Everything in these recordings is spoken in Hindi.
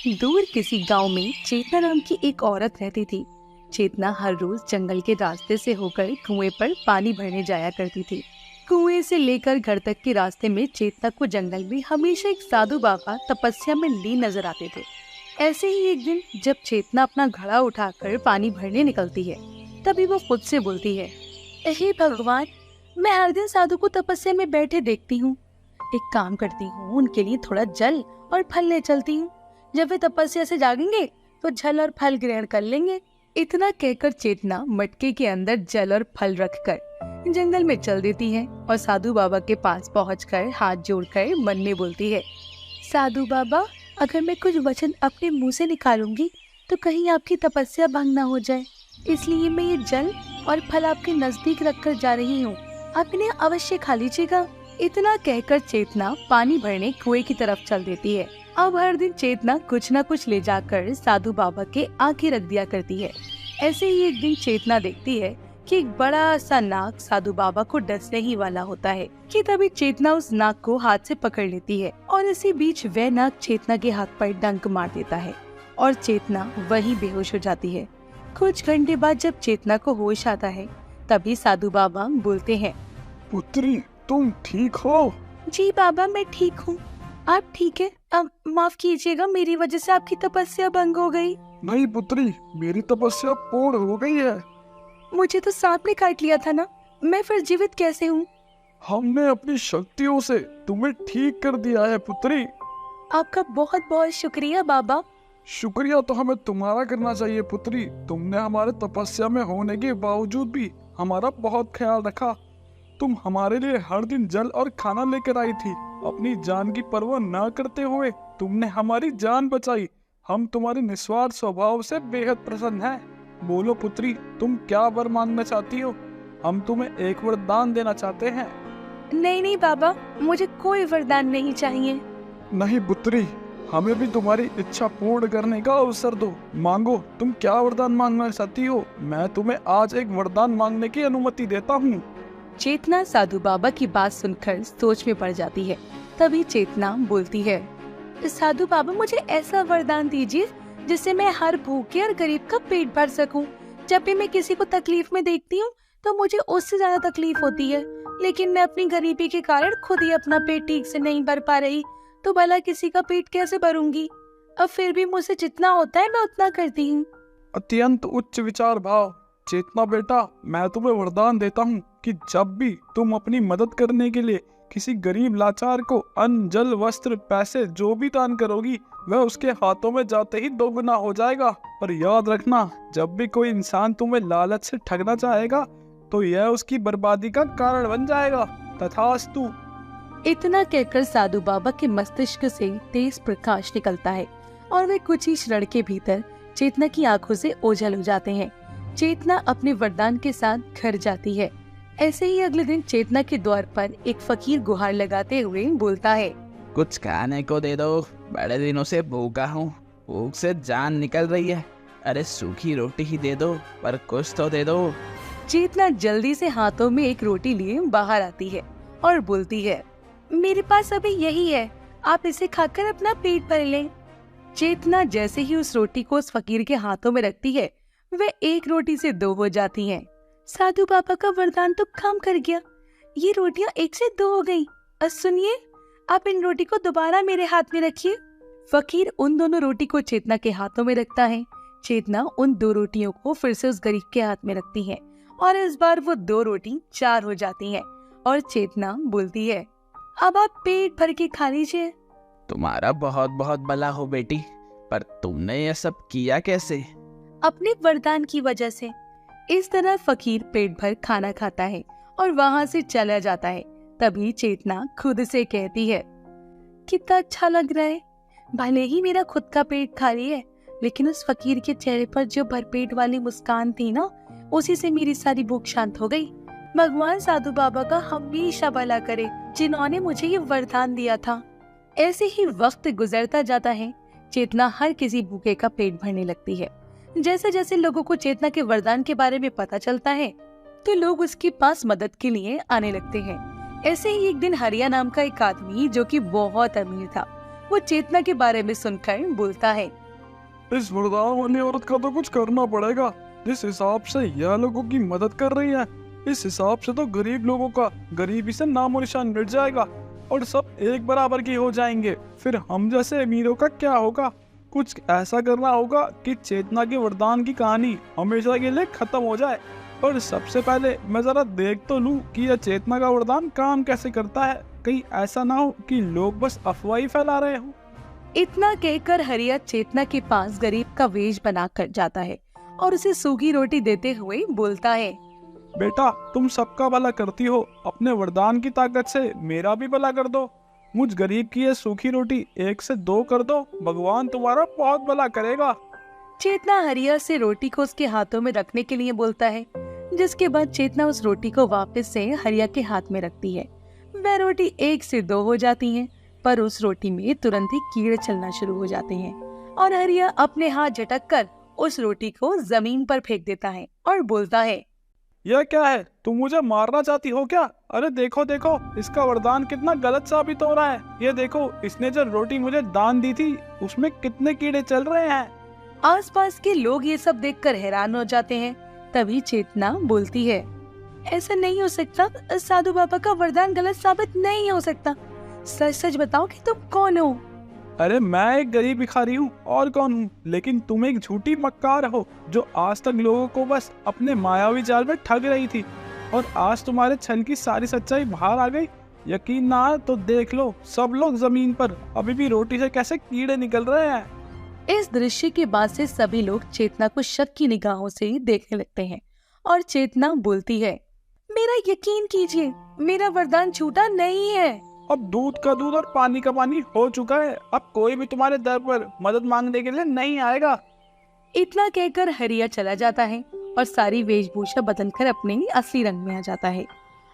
दूर किसी गांव में चेतना नाम की एक औरत रहती थी। चेतना हर रोज जंगल के रास्ते से होकर कुएं पर पानी भरने जाया करती थी। कुएं से लेकर घर तक के रास्ते में चेतना को जंगल में हमेशा एक साधु बाबा तपस्या में लीन नजर आते थे। ऐसे ही एक दिन जब चेतना अपना घड़ा उठाकर पानी भरने निकलती है, तभी वो खुद से बोलती है, हे भगवान, मैं हर दिन साधु को तपस्या में बैठे देखती हूँ। एक काम करती हूँ, उनके लिए थोड़ा जल और फल ले चलती हूँ। जब वे तपस्या से जागेंगे तो जल और फल ग्रहण कर लेंगे। इतना कहकर चेतना मटके के अंदर जल और फल रखकर जंगल में चल देती है और साधु बाबा के पास पहुंचकर हाथ जोड़कर मन में बोलती है, साधु बाबा, अगर मैं कुछ वचन अपने मुंह से निकालूंगी तो कहीं आपकी तपस्या भंग न हो जाए, इसलिए मैं ये जल और फल आपके नजदीक रखकर जा रही हूँ, आप इन्हें अवश्य खा लीजिएगा। इतना कहकर चेतना पानी भरने कुएं की तरफ चल देती है। अब हर दिन चेतना कुछ न कुछ ले जाकर साधु बाबा के आगे रख दिया करती है। ऐसे ही एक दिन चेतना देखती है कि एक बड़ा सा नाग साधु बाबा को डसने ही वाला होता है कि तभी चेतना उस नाग को हाथ से पकड़ लेती है और इसी बीच वह नाग चेतना के हाथ पर डंक मार देता है और चेतना वहीं बेहोश हो जाती है। कुछ घंटे बाद जब चेतना को होश आता है, तभी साधु बाबा बोलते हैं, पुत्री, तुम ठीक हो? जी बाबा, मैं ठीक हूँ। आप ठीक है? अब माफ कीजिएगा, मेरी वजह से आपकी तपस्या भंग हो गई। नहीं पुत्री, मेरी तपस्या पूर्ण हो गई है। मुझे तो सांप ने काट लिया था ना, मैं फिर जीवित कैसे हूँ? हमने अपनी शक्तियों से तुम्हें ठीक कर दिया है पुत्री। आपका बहुत बहुत शुक्रिया बाबा। शुक्रिया तो हमें तुम्हारा करना चाहिए पुत्री। तुमने हमारे तपस्या में होने के बावजूद भी हमारा बहुत ख्याल रखा। तुम हमारे लिए हर दिन जल और खाना लेकर आई थी। अपनी जान की परवाह न करते हुए तुमने हमारी जान बचाई। हम तुम्हारे निस्वार्थ स्वभाव से बेहद प्रसन्न हैं। बोलो पुत्री, तुम क्या वर मांगना चाहती हो? हम तुम्हें एक वरदान देना चाहते हैं। नहीं नहीं बाबा, मुझे कोई वरदान नहीं चाहिए। नहीं पुत्री, हमें भी तुम्हारी इच्छा पूर्ण करने का अवसर दो। मांगो, तुम क्या वरदान मांगना चाहती हो? मैं तुम्हें आज एक वरदान मांगने की अनुमति देता हूँ। चेतना साधु बाबा की बात सुनकर सोच में पड़ जाती है। तभी चेतना बोलती है, साधु बाबा, मुझे ऐसा वरदान दीजिए जिससे मैं हर भूखे और गरीब का पेट भर सकूं। जब भी मैं किसी को तकलीफ में देखती हूँ तो मुझे उससे ज्यादा तकलीफ होती है, लेकिन मैं अपनी गरीबी के कारण खुद ही अपना पेट ठीक से नहीं भर पा रही, तो भला किसी का पेट कैसे भरूंगी? अब फिर भी मुझसे जितना होता है मैं उतना करती हूँ। अत्यंत उच्च विचार भाव। चेतना बेटा, मैं तुम्हें वरदान देता हूँ कि जब भी तुम अपनी मदद करने के लिए किसी गरीब लाचार को अन्न, जल, वस्त्र, पैसे जो भी दान करोगी, वह उसके हाथों में जाते ही दोगुना हो जाएगा। पर याद रखना, जब भी कोई इंसान तुम्हें लालच से ठगना चाहेगा तो यह उसकी बर्बादी का कारण बन जाएगा। तथास्तु। इतना कहकर साधु बाबा के मस्तिष्क से तेज प्रकाश निकलता है और वे कुछ ही क्षण के भीतर चेतना की आंखों से ओझल हो जाते हैं। चेतना अपने वरदान के साथ घर जाती है। ऐसे ही अगले दिन चेतना के द्वार पर एक फकीर गुहार लगाते हुए बोलता है, कुछ खाने को दे दो, बड़े दिनों से भूखा हूँ, भूख से जान निकल रही है। अरे सूखी रोटी ही दे दो, पर कुछ तो दे दो। चेतना जल्दी से हाथों में एक रोटी लिए बाहर आती है और बोलती है, मेरे पास अभी यही है, आप इसे खाकर अपना पेट भर लें। चेतना जैसे ही उस रोटी को उस फकीर के हाथों में रखती है, वे एक रोटी से दो हो जाती हैं। साधु बाबा का वरदान तो काम कर गया, ये रोटियां एक से दो हो गई। सुनिए, आप इन रोटी को दोबारा मेरे हाथ में रखिए। फकीर उन दोनों रोटी को चेतना के हाथों में रखता है। चेतना उन दो रोटियों को फिर से उस गरीब के हाथ में रखती है और इस बार वो दो रोटी 4 हो जाती हैं और चेतना बोलती है, अब आप पेट भर के खा लीजिए। तुम्हारा बहुत बहुत भला हो बेटी, पर तुमने ये सब किया कैसे? अपने वरदान की वजह से। इस तरह फकीर पेट भर खाना खाता है और वहाँ से चला जाता है। तभी चेतना खुद से कहती है, कितना अच्छा लग रहा है, भले ही मेरा खुद का पेट खाली है, लेकिन उस फकीर के चेहरे पर जो भरपेट वाली मुस्कान थी ना, उसी से मेरी सारी भूख शांत हो गई। भगवान साधु बाबा का हमेशा भला करे, जिन्होंने मुझे ये वरदान दिया था। ऐसे ही वक्त गुजरता जाता है। चेतना हर किसी भूखे का पेट भरने लगती है। जैसे जैसे लोगों को चेतना के वरदान के बारे में पता चलता है, तो लोग उसके पास मदद के लिए आने लगते हैं। ऐसे ही एक दिन हरिया नाम का एक आदमी, जो कि बहुत अमीर था, वो चेतना के बारे में सुनकर बोलता है, इस वरदान वाली औरत का तो कुछ करना पड़ेगा। जिस हिसाब से यह लोगों की मदद कर रही है, इस हिसाब से तो गरीब लोगों का गरीबी से नामो निशान मिट जाएगा और सब एक बराबर की हो जाएंगे। फिर हम जैसे अमीरों का क्या होगा? कुछ ऐसा करना होगा कि चेतना के वरदान की कहानी हमेशा के लिए खत्म हो जाए। और सबसे पहले मैं जरा देख तो लूं कि यह चेतना का वरदान काम कैसे करता है। कहीं ऐसा ना हो कि लोग बस अफवाही फैला रहे हो। इतना कहकर हरिया चेतना के पास गरीब का वेश बनाकर जाता है और उसे सूखी रोटी देते हुए बोलता है, बेटा, तुम सबका भला करती हो, अपने वरदान की ताकत से मेरा भी भला कर दो। मुझ गरीब की ये सूखी रोटी 1 से 2 कर दो, भगवान तुम्हारा बहुत भला करेगा। चेतना हरिया से रोटी को उसके हाथों में रखने के लिए बोलता है, जिसके बाद चेतना उस रोटी को वापस से हरिया के हाथ में रखती है। वह रोटी 1 से 2 हो जाती है, पर उस रोटी में तुरंत ही कीड़े चलना शुरू हो जाते हैं और हरिया अपने हाथ झटक कर उस रोटी को जमीन पर फेंक देता है और बोलता है, यह क्या है? तुम मुझे मारना चाहती हो क्या? अरे देखो देखो, इसका वरदान कितना गलत साबित हो रहा है। ये देखो, इसने जो रोटी मुझे दान दी थी उसमें कितने कीड़े चल रहे हैं। आसपास के लोग ये सब देखकर हैरान हो जाते हैं। तभी चेतना बोलती है, ऐसा नहीं हो सकता, साधु बाबा का वरदान गलत साबित नहीं हो सकता। सच सच बताओ कि तुम कौन हो? अरे मैं एक गरीब भिखारी हूँ, और कौन हूँ? लेकिन तुम एक झूठी मक्कार हो जो आज तक लोगों को बस अपने मायावी जाल में ठग रही थी, और आज तुम्हारे छल की सारी सच्चाई बाहर आ गई। यकीन ना आए तो देख लो, सब लोग जमीन पर अभी भी रोटी से कैसे कीड़े निकल रहे हैं। इस दृश्य के बाद से सभी लोग चेतना को शक की निगाहों से देखने लगते हैं और चेतना बोलती है, मेरा यकीन कीजिए, मेरा वरदान झूठा नहीं है। अब दूध का दूध और पानी का पानी हो चुका है। अब कोई भी तुम्हारे दर पर मदद मांगने के लिए नहीं आएगा। इतना कहकर हरिया चला जाता है और सारी वेशभूषा बदलकर अपने असली रंग में आ जाता है।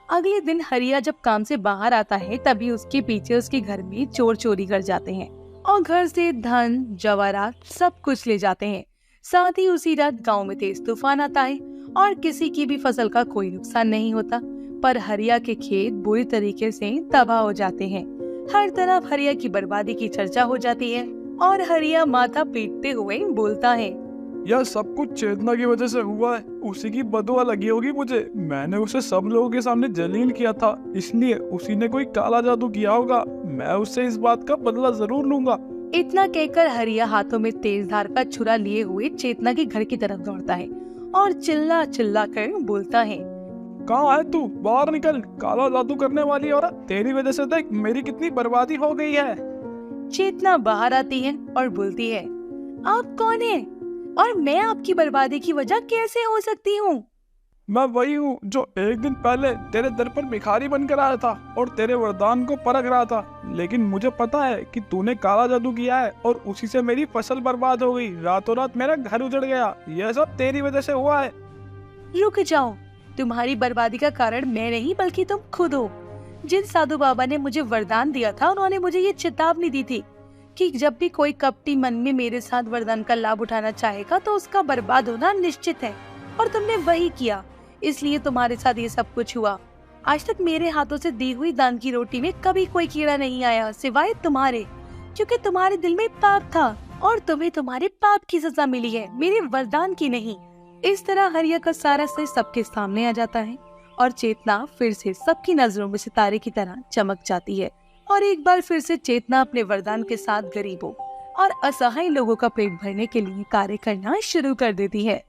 अगले दिन हरिया जब काम से बाहर आता है, तभी उसके पीछे उसके घर में चोर चोरी कर जाते हैं और घर से धन जवाहरात सब कुछ ले जाते हैं। साथ ही उसी रात गांव में तेज तूफान आता है और किसी की भी फसल का कोई नुकसान नहीं होता, पर हरिया के खेत बुरी तरीके से तबाह हो जाते हैं। हर तरफ हरिया की बर्बादी की चर्चा हो जाती है और हरिया माथा पीटते हुए बोलता है, यह सब कुछ चेतना की वजह से हुआ है। उसी की बदुआ लगी होगी मुझे। मैंने उसे सब लोगों के सामने जलील किया था, इसलिए उसी ने कोई काला जादू किया होगा। मैं उससे इस बात का बदला जरूर लूंगा। इतना कहकर हरिया हाथों में तेज धार का छुरा लिए हुए चेतना के घर की तरफ दौड़ता है और चिल्ला चिल्ला कर बोलता है, कहाँ है तू? बाहर निकल, काला जादू करने वाली औरत। तेरी वजह से देख मेरी कितनी बर्बादी हो गई है। चेतना बाहर आती है और बोलती है, आप कौन है और मैं आपकी बर्बादी की वजह कैसे हो सकती हूँ? मैं वही हूँ जो एक दिन पहले तेरे दर पर भिखारी बनकर आया था और तेरे वरदान को परख रहा था। लेकिन मुझे पता है कि तूने काला जादू किया है और उसी से मेरी फसल बर्बाद हो गई। रातों रात मेरा घर उजड़ गया। यह सब तेरी वजह से हुआ है। रुक जाओ, तुम्हारी बर्बादी का कारण मैं नहीं बल्कि तुम खुद हो। जिन साधु बाबा ने मुझे वरदान दिया था, उन्होंने मुझे ये चेतावनी दी थी कि जब भी कोई कपटी मन में मेरे साथ वरदान का लाभ उठाना चाहेगा तो उसका बर्बाद होना निश्चित है, और तुमने वही किया। इसलिए तुम्हारे साथ ये सब कुछ हुआ। आज तक मेरे हाथों से दी हुई दान की रोटी में कभी कोई कीड़ा नहीं आया सिवाय तुम्हारे, क्योंकि तुम्हारे दिल में पाप था और तुम्हें तुम्हारे पाप की सजा मिली है, मेरे वरदान की नहीं। इस तरह हरिया का सारा सच सबके सामने आ जाता है और चेतना फिर से सबकी नजरों में सितारे की तरह चमक जाती है और एक बार फिर से चेतना अपने वरदान के साथ गरीबों और असहाय लोगों का पेट भरने के लिए कार्य करना शुरू कर देती है।